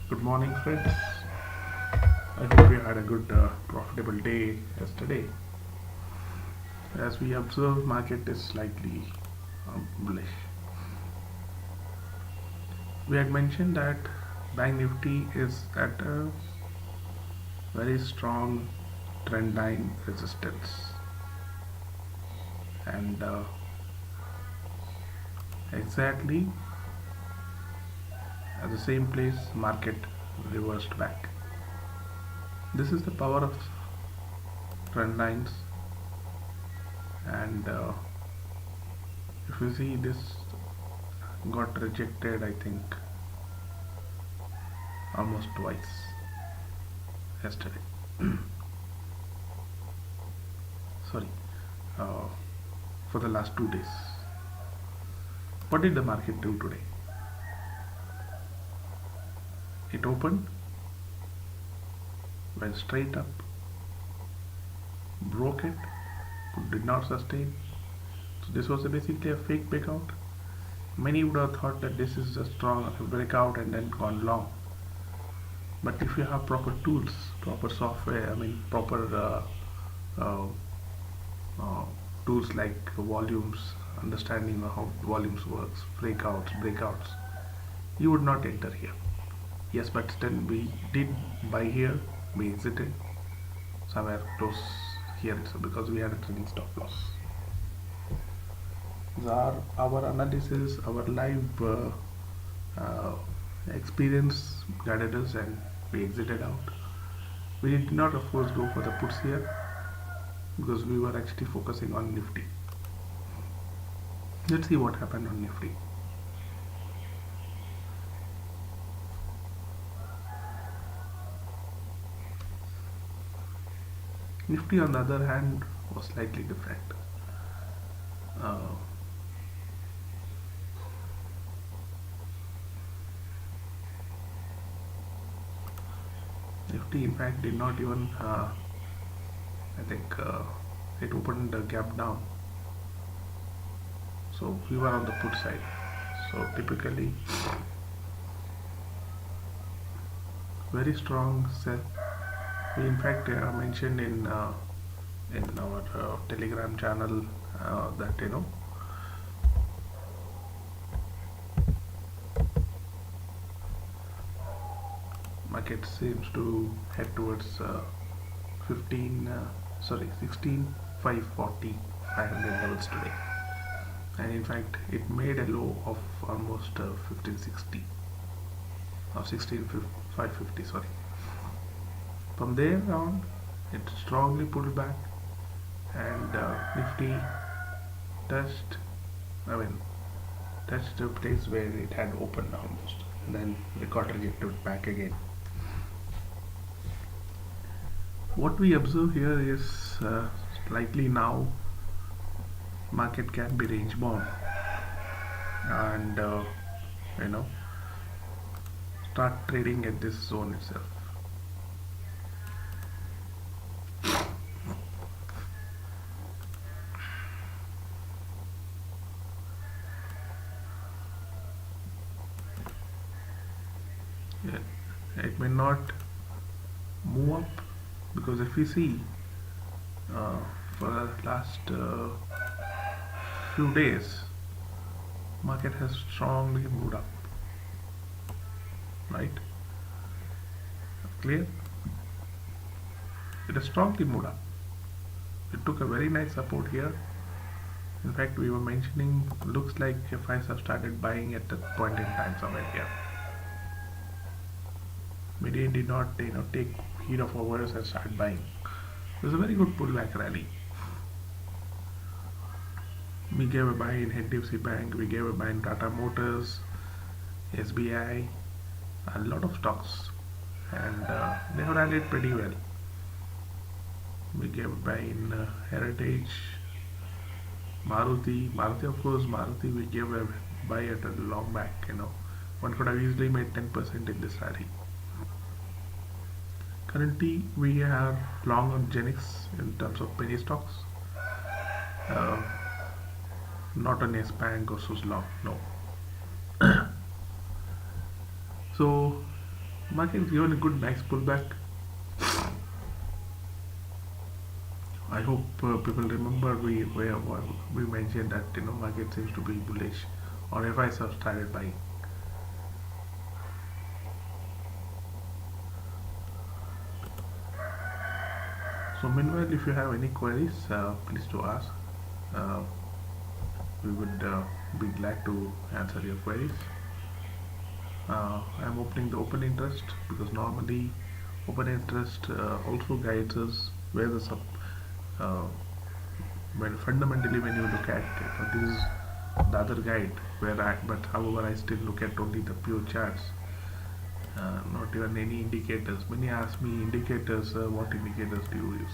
Good morning, friends. I hope you had a good profitable day yesterday. As we observe, market is slightly bullish. We had mentioned that Bank Nifty is at a very strong trend line resistance, and exactly at the same place, market reversed back. This is the power of trend lines, and if you see, this got rejected, I think, almost twice yesterday. Sorry, uh, for the last 2 days. What did the market do today? It opened, went straight up, broke it, did not sustain. So this was basically a fake breakout. Many would have thought that this is a strong breakout and then gone long. But if you have proper tools, proper software, proper tools like volumes, understanding of how volumes works, breakouts, you would not enter here. Yes, but still we did buy here, we exited somewhere close here, so because we had a trailing stop loss. Our analysis, our live experience guided us, and we exited out. We did not, of course, go for the puts here because we were actually focusing on Nifty. Let's see what happened on Nifty. Nifty, on the other hand, was slightly different. Nifty, in fact, did not even, I think, it opened the gap down. So we were on the put side. So typically, very strong sell. We in fact mentioned in our Telegram channel that market seems to head towards 16,540 500 levels today, and in fact it made a low of almost 1560 or 16,550. Sorry. From there on, it strongly pulled back, and Nifty touched the place where it had opened almost, and then it got rejected back again. What we observe here is slightly now market can be range bound, and start trading at this zone itself. It may not move up because if we see for the last few days, market has strongly moved up, right? Clear? It has strongly moved up. It took a very nice support here. In fact, we were mentioning, looks like FIs have started buying at that point in time somewhere here. Media did not take heed of our words and start buying. It was a very good pullback rally. We gave a buy in HDFC Bank, we gave a buy in Tata Motors, SBI, a lot of stocks, and they have rallied pretty well. We gave a buy in Heritage, Maruti, of course, we gave a buy at a long back. One could have easily made 10% in this rally. Currently, we are long on Genix in terms of penny stocks, not on S Bank or Suzlon, no. So Market has given a good nice pullback. I hope people remember we mentioned that market seems to be bullish, or FIs have started buying. So meanwhile, if you have any queries, please do ask. Uh, we would be glad to answer your queries. I am opening the open interest because normally open interest also guides us where the when fundamentally when you look at this is the other guide but however I still look at only the pure charts, not even any indicators. Many ask me indicators, what indicators do you use?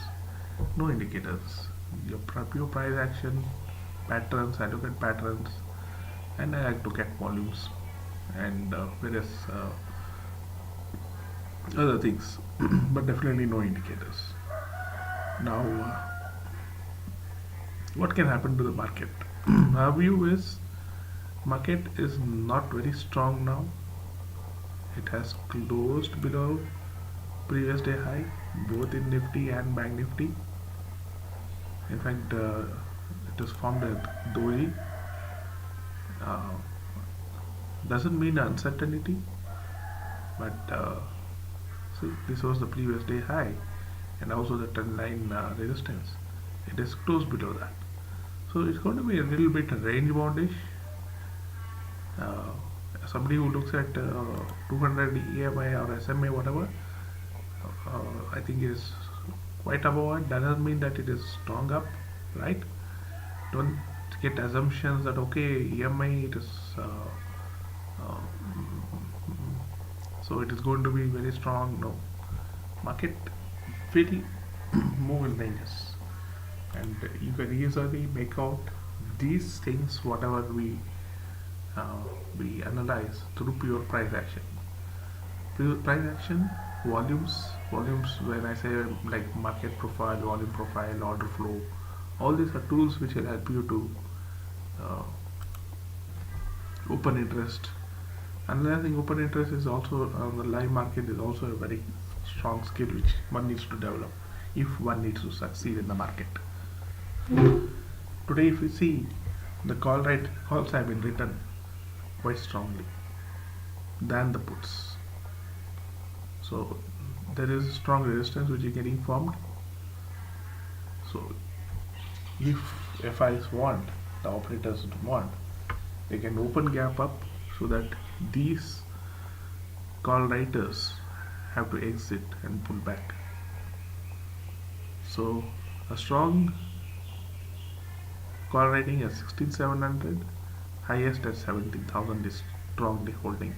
No indicators. Your pure price action, patterns, I look at patterns, and I like to look at volumes and various other things, but definitely no indicators. Now, what can happen to the market? Our view is market is not very strong now. It has closed below previous day high, both in Nifty and Bank Nifty. In fact, it has formed a doji. Doesn't mean uncertainty, but see, this was the previous day high and also the trend line resistance. It is close below that, so it's going to be a little bit range boundish. Somebody who looks at 200 EMI or SMA whatever, I think it is quite above it. That doesn't mean that it is strong up, right? Don't get assumptions that okay, EMI it is so it is going to be very strong. No, market will move in ranges, and you can easily make out these things whatever we analyze through pure price action. Pure price action, volumes when I say like market profile, volume profile, order flow, all these are tools which will help you to uh, open interest. Analyzing open interest is also on the live market is also a very strong skill which one needs to develop if one needs to succeed in the market. Today if you see the calls have been written quite strongly than the puts. So there is strong resistance which is getting formed. So if FIs want, the operators want, they can open gap up so that these call writers have to exit and pull back. So a strong call writing at 16,700, highest at 17,000 is strongly holding.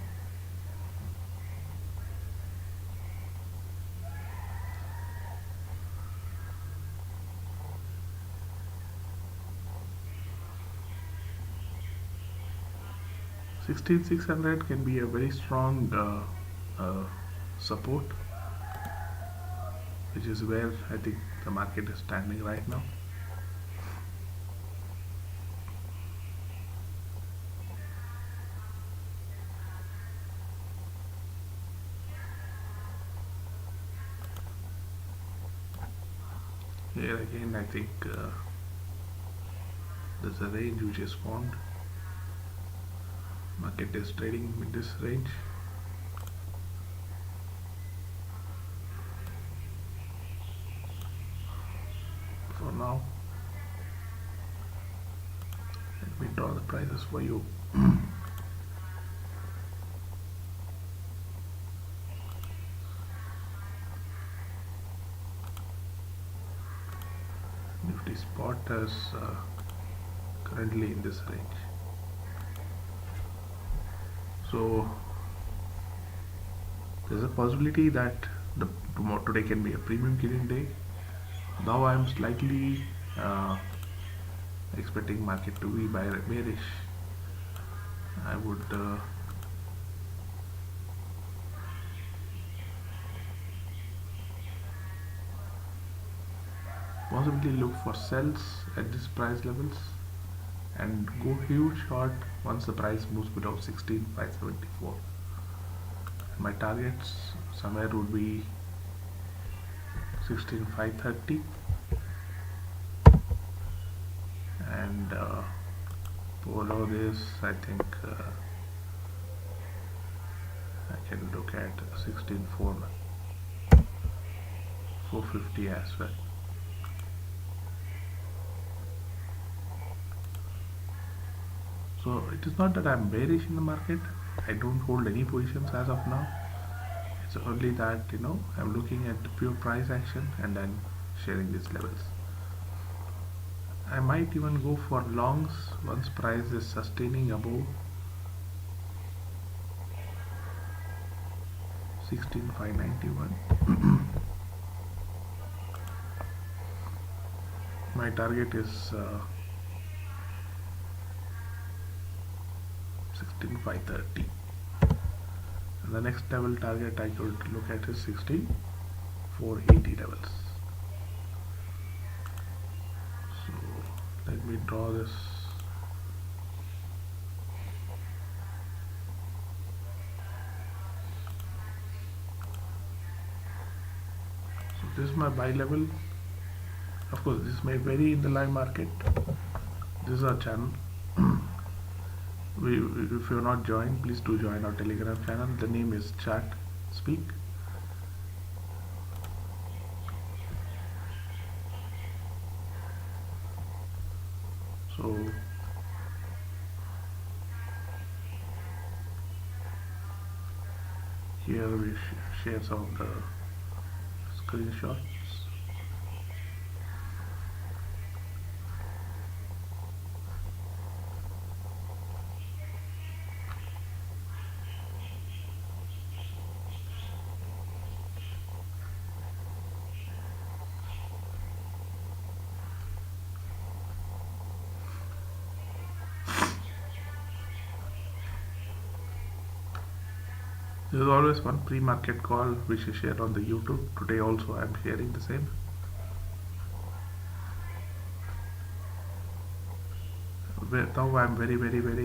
$16,600 can be a very strong support, which is where I think the market is standing right now. Here again I think there's a range which is formed. Market is trading in this range. For now, let me draw the prices for you. Nifty spot is currently in this range. So there's a possibility that today can be a premium killing day. Now I am slightly expecting market to be bearish. I would possibly look for sells at these price levels and go huge short once the price moves below 16,574. My targets somewhere would be 16,530 and below this I think I can look at 16,450 as well. So it is not that I'm bearish in the market. I don't hold any positions as of now. It's only that I'm looking at the pure price action and then sharing these levels. I might even go for longs once price is sustaining above 16,591. My target is 16,530 and the next level target I could look at is 16,480 levels. So let me draw this. So this is my buy level. Of course this may vary in the live market. This is our channel. If you're not joined, please do join our Telegram channel. The name is Chat Speak. So here we share some of the screenshots. There is always one pre-market call which is shared on the YouTube. Today also I am sharing the same. Now I am very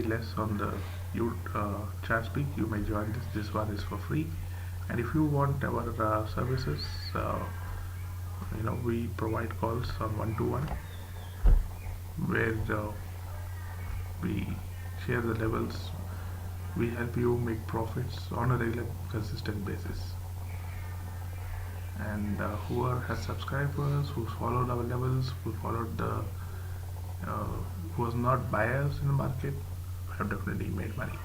less on the chat speak. You may join this. This one is for free. And if you want our services, we provide calls on one-to-one where we share the levels. We help you make profits on a regular, consistent basis. And whoever has subscribers, who's followed our levels, who followed the, who was not buyers in the market, have definitely made money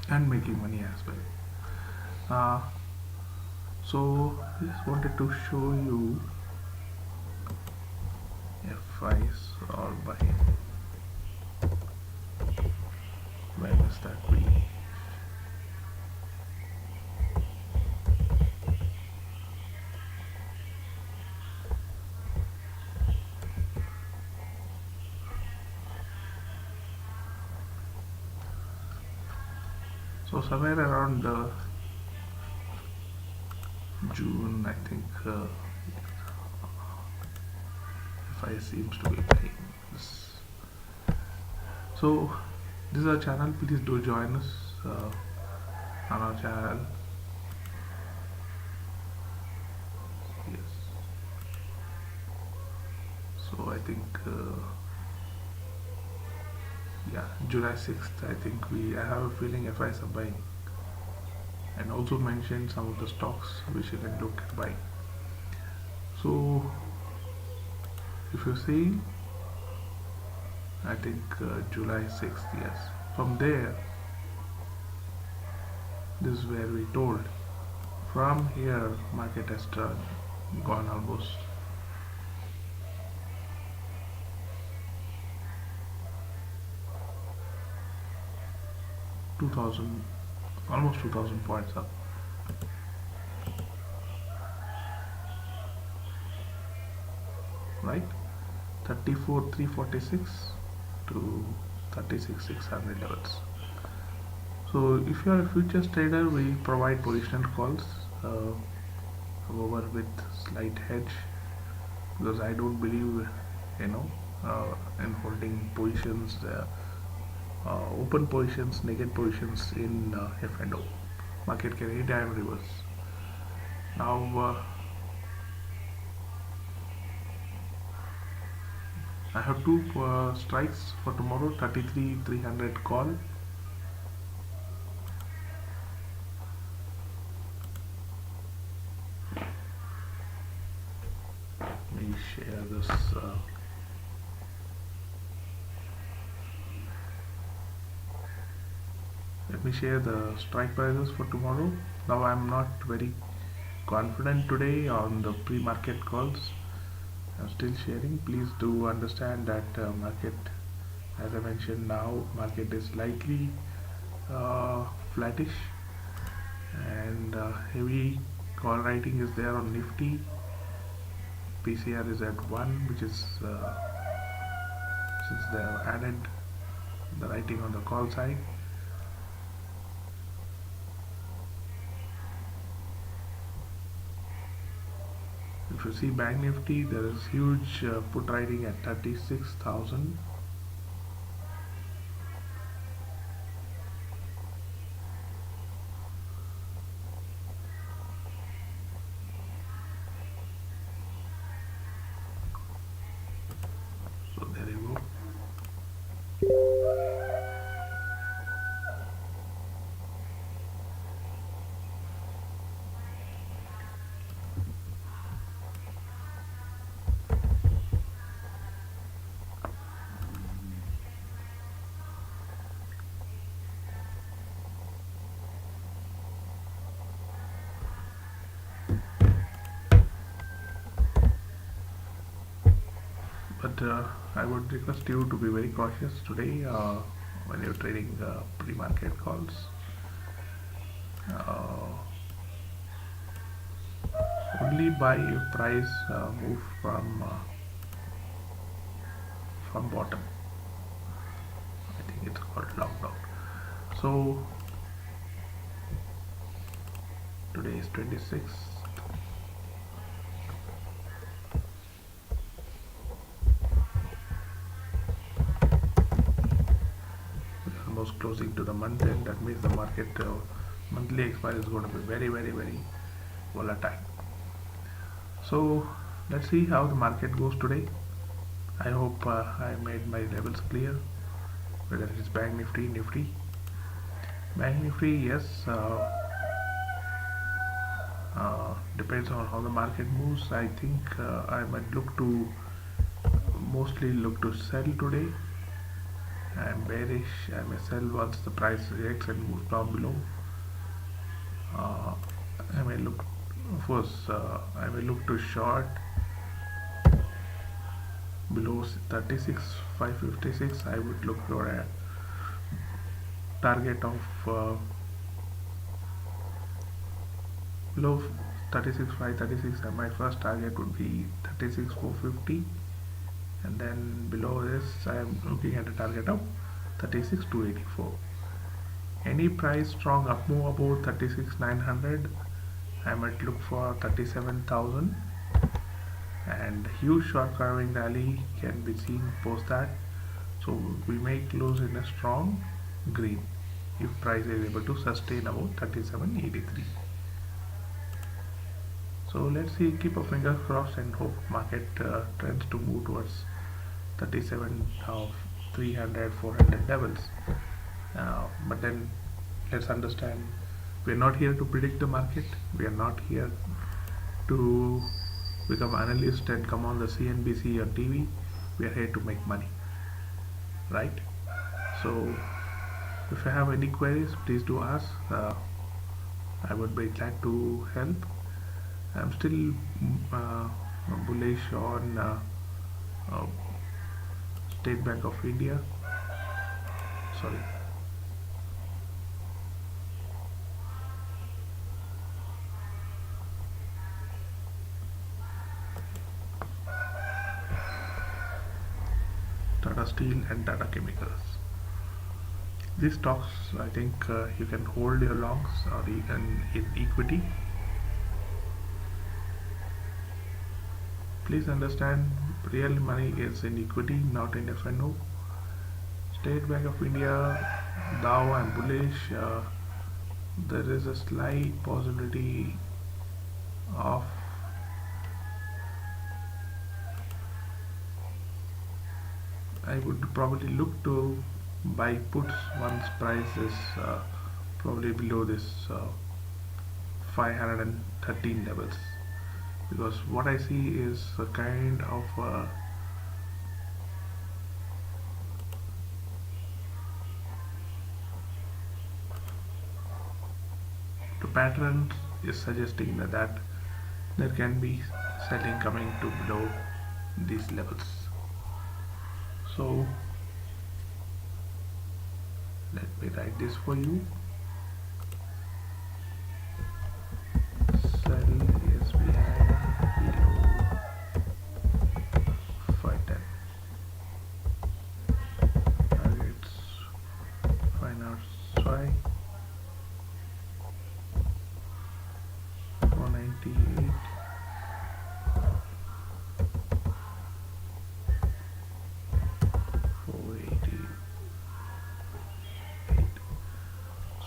and making money as well. So I just wanted to show you FIs or buy. Where is that be? So somewhere around June, I think FI seems to be buying this. So this is our channel. Please do join us on our channel. Yes. So I think July 6th. I think I have a feeling FIs are buying, and also mentioned some of the stocks which you can look at buying. So if you see, I think July 6th, yes. From there, this is where we told. From here, market has gone almost almost 2,000 points up. Right? 34,346 to 36,600 levels. So if you are a futures trader, we provide positional calls, however with slight hedge, because I don't believe in holding positions open positions, negative positions in F&O. Market can anytime reverse. Now I have two strikes for tomorrow, 33,300 call. Let me share this. Let me share the strike prices for tomorrow. Now I am not very confident today on the pre-market calls. I'm still sharing. Please do understand that market, as I mentioned, now market is slightly flattish, and heavy call writing is there on Nifty. PCR is at 1, which is since they have added the writing on the call side. If you see Bank Nifty, there is huge put writing at 36,000. So there you go. But I would request you to be very cautious today when you're trading pre-market calls. Only buy if price move from bottom. I think it's called lockdown. So today is 26th. Almost closing to the month end. That means the market monthly expiry is going to be very, very, very volatile. So let's see how the market goes today. I hope I made my levels clear, whether it is Bank Nifty, Bank Nifty, yes, depends on how the market moves. I think I might mostly look to sell today. I am bearish. I may sell once the price reacts and moves down below. I may look, of course, I may look to short below 36,556. I would look for a target of below 36,536. My first target would be 36,450, and then below this I am looking at a target of 36,284. Any price strong up move above 36,900, I might look for 37,000, and huge short carving rally can be seen post that. So we may close in a strong green if price is able to sustain about 37.83. So let's see, keep our fingers crossed and hope market trends to move towards 37,300, 400 levels. But then let's understand, we are not here to predict the market. We are not here to become analyst and come on the CNBC or TV. We are here to make money, right? So if you have any queries, please do ask. I would be glad to help. I'm still bullish on State Bank of India. Sorry. Tata Steel and Tata Chemicals. These stocks, I think you can hold your longs or even in equity. Please understand, real money is in equity, not in F&O. State Bank of India, Dow I'm bullish. There is a slight possibility of I would probably look to buy puts once price is probably below this 513 levels, because what I see is a kind of the pattern is suggesting that there can be selling coming to below these levels. So let me write this for you. Sell SBIN below 510. Targets 5 hours try 498.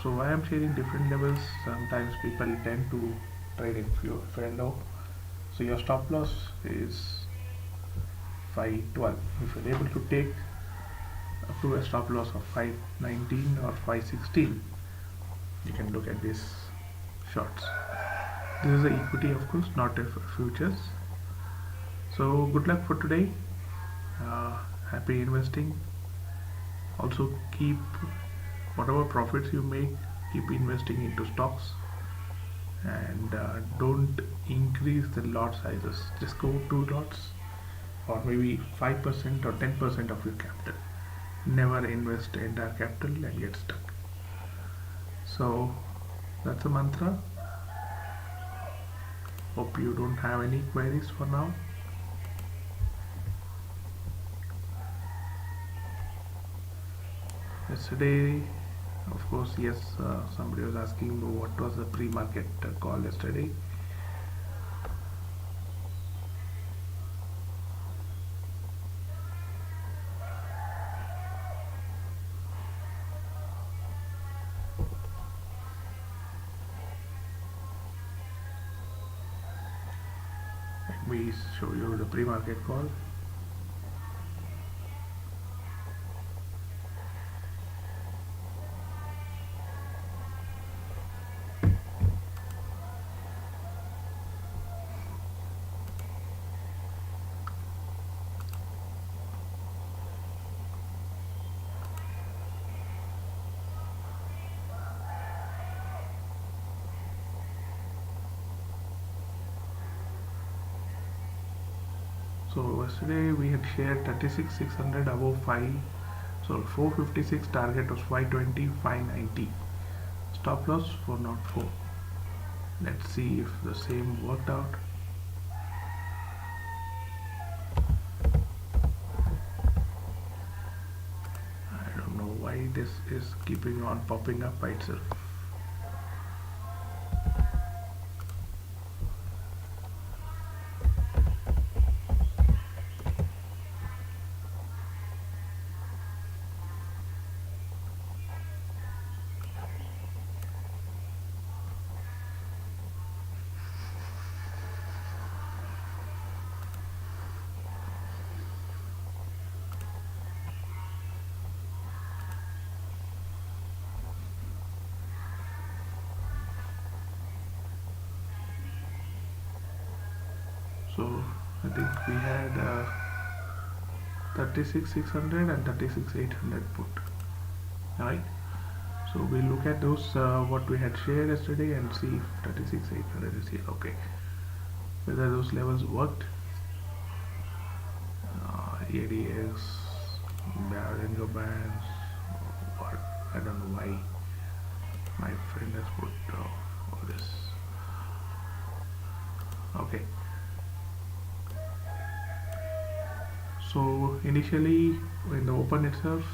So why I'm sharing different levels, sometimes people tend to trade in few friendo. So your stop loss is 512. If you're able to take up to a stop loss of 519 or 516, you can look at these shorts. This is the equity, of course, not a futures. So good luck for today. Happy investing. Also keep whatever profits you make, keep investing into stocks, and don't increase the lot sizes. Just go 2 lots or maybe 5% or 10% of your capital. Never invest entire capital and get stuck. So that's a mantra. Hope you don't have any queries for now. Yesterday, of course, yes, somebody was asking what was the pre-market call yesterday. Let me show you the pre-market call. So yesterday we had shared 36,600 above 5, so 456 target was 520, 590. Stop loss 404. Let's see if the same worked out. I don't know why this is keeping on popping up by itself. So I think we had 36,600 and 36,800 put. Alright, so we'll look at those what we had shared yesterday and see if 36,800 is here. Okay, whether those levels worked. ADS, Bollinger Bands, what, I don't know why my friend has put all this. Okay, so initially in the open itself,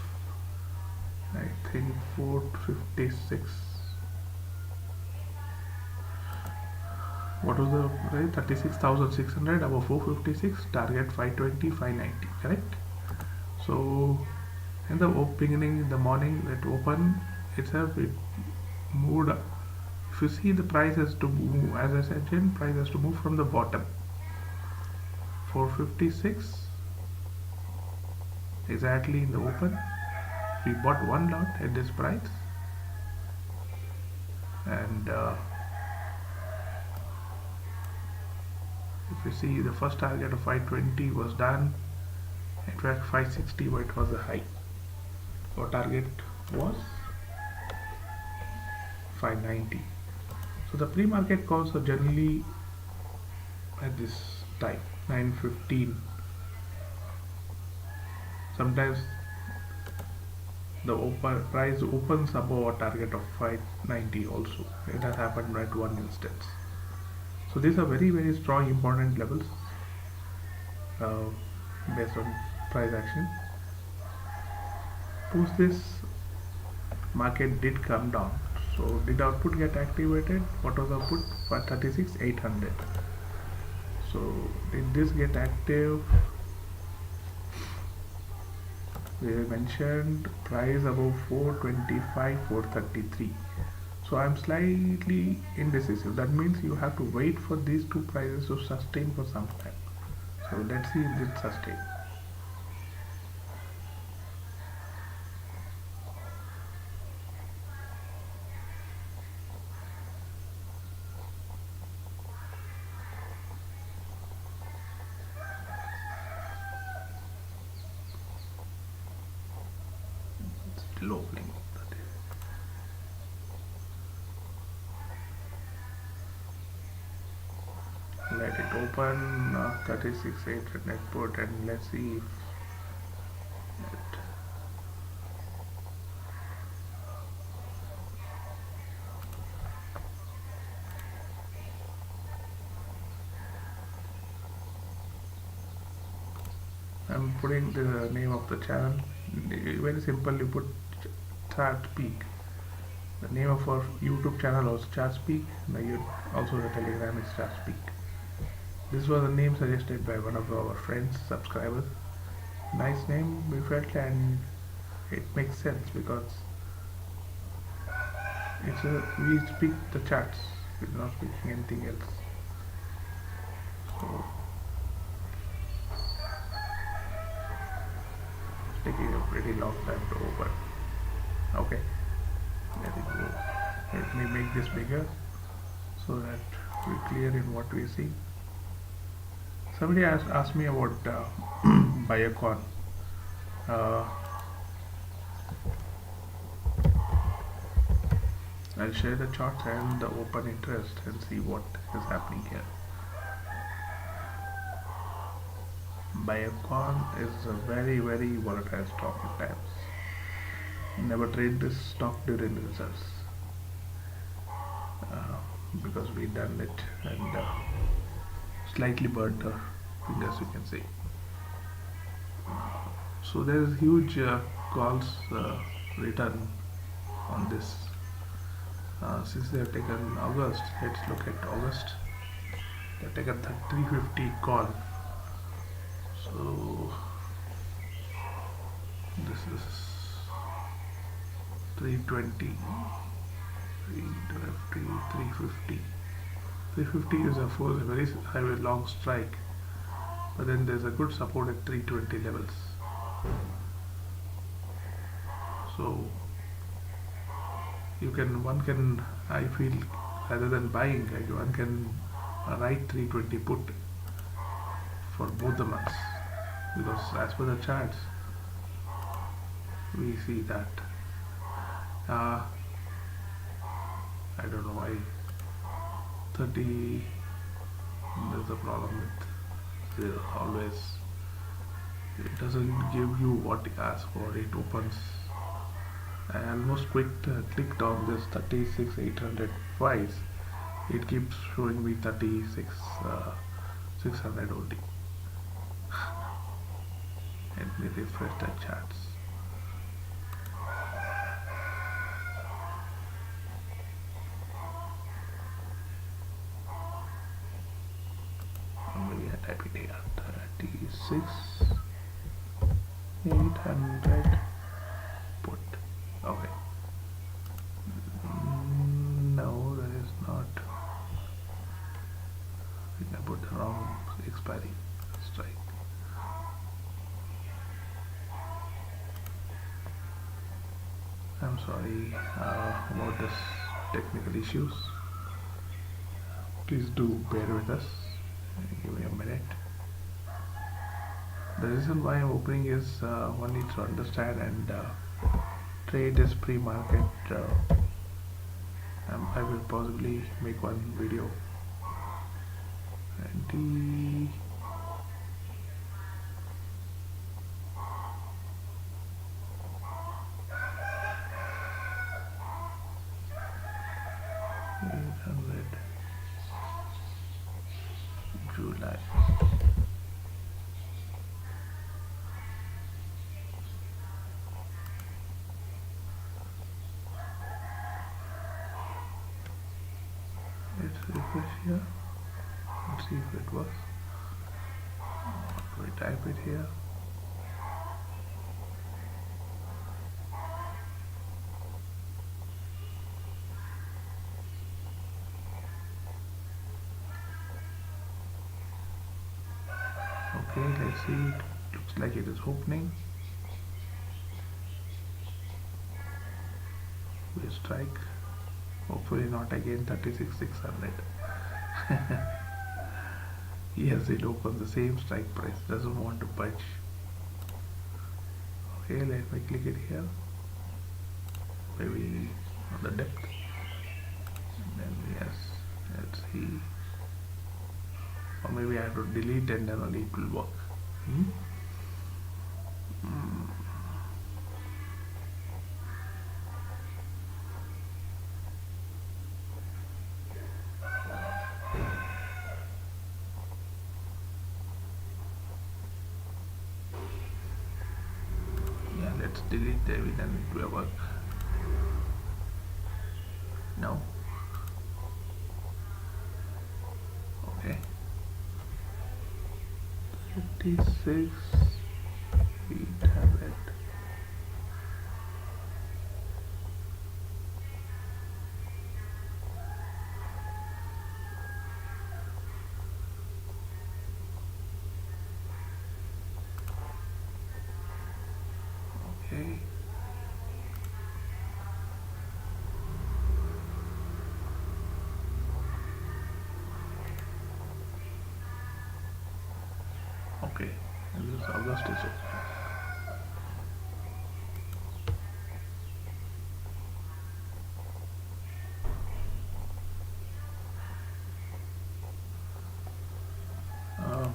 I think 456. What was the price? 36,600 above 456. Target 520, 590. Correct. So In the beginning, in the morning, it opened itself, it moved up. If you see, the price has to move, as I said, price has to move from the bottom. 456 exactly in the open. We bought one lot at this price, and if you see, the first target of 520 was done. In fact, 560, but it was a high. Our target was 590. So the pre-market calls are generally at this time, 9:15. Sometimes the price opens above a target of 590 also. It has happened at one instance. So these are very, very strong, important levels based on price action. Post this, market did come down. So did output get activated? What was output? For 36,800. So did this get active? We mentioned price above 425, 433. So I'm slightly indecisive. That means you have to wait for these two prices to sustain for some time. So let's see if it sustains. Still opening. Let it open 36,800 net put, and let's see if it I'm putting the name of the channel. Very simple, you put Chart Peak. The name of our YouTube channel was Chart Peak. Also the Telegram is Chart Peak. This was a name suggested by one of our friends, subscribers. Nice name, we felt, and it makes sense because we speak the charts. We're not speaking anything else. So it's taking a pretty long time to open. Okay, let it go. Let me make this bigger so that we're clear in what we see. Somebody asked me about Biocon. I'll share the charts and the open interest and see what is happening here. Biocon is a very, very volatile stock at times. Never trade this stock during the results because we done it and slightly burnt our fingers, you can say. So there is huge calls return on this. Since they have taken August, let's look at August. They have taken 350 call. So this is 320, 350. 350 is a very high, long strike, but then there's a good support at 320 levels. So one can, I feel, rather than buying, one can write 320 put for both the months, because as per the charts we see that I don't know why 30, there's a problem with always, it doesn't give you what it asks for. It opens. I almost clicked on this 36,800 twice. It keeps showing me 36,600 only. Let me refresh the charts. Maybe I type it here, 36,800. I'm sorry about this technical issues. Please do bear with us. Give me a minute. The reason why I'm opening is one needs to understand and trade is pre-market. I will possibly make one video. And July. Let's refresh here. Let's see if it works. We type it here. Okay, let's see. It looks like it is opening. We strike. Hopefully not again 36,600. Yes, it opens the same strike price. Doesn't want to budge. Okay, let me click it here. Maybe on the depth. And then yes, let's see. Or maybe I have to delete and then only it will work. Yeah, let's delete the and then it will work. No. Okay. 56. We have it. Okay. Okay, and this is August is open.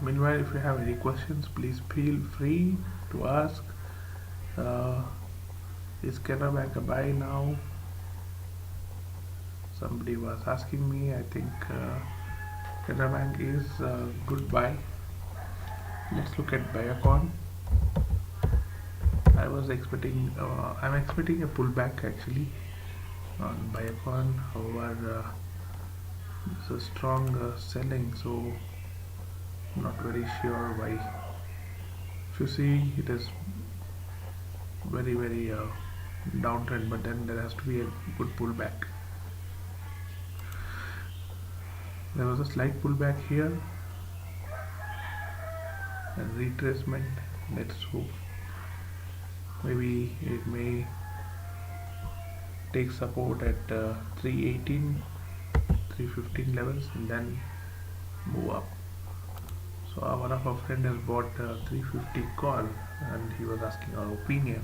Meanwhile, if you have any questions, please feel free to ask. Is Canara Bank a buy now? Somebody was asking me. I think Canara Bank is a good buy. Let's look at Biocon. I'm expecting a pullback actually on Biocon. However, it's a strong selling, so I'm not very sure why. If you see, it is very downtrend, but then there has to be a good pullback. There was a slight pullback here and retracement. Let's hope maybe it may take support at 318 315 levels and then move up. So one of our friend has bought 350 call and he was asking our opinion,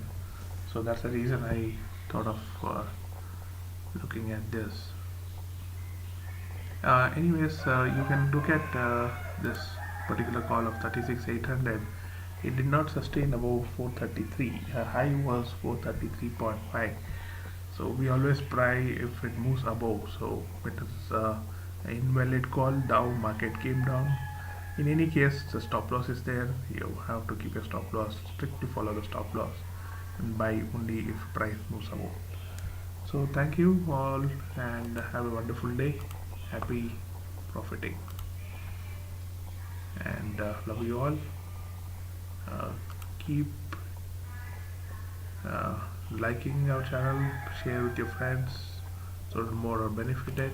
so that's the reason I thought of looking at this. Anyways, you can look at this particular call of 36,800. It did not sustain above 433. High was 433.5. So we always try if it moves above. So it is an invalid call. Down, market came down. In any case, the stop loss is there. You have to keep your stop loss, strictly follow the stop loss and buy only if price moves above. So thank you all and have a wonderful day. Happy profiting and love you all. Keep liking our channel, share with your friends so that more are benefited.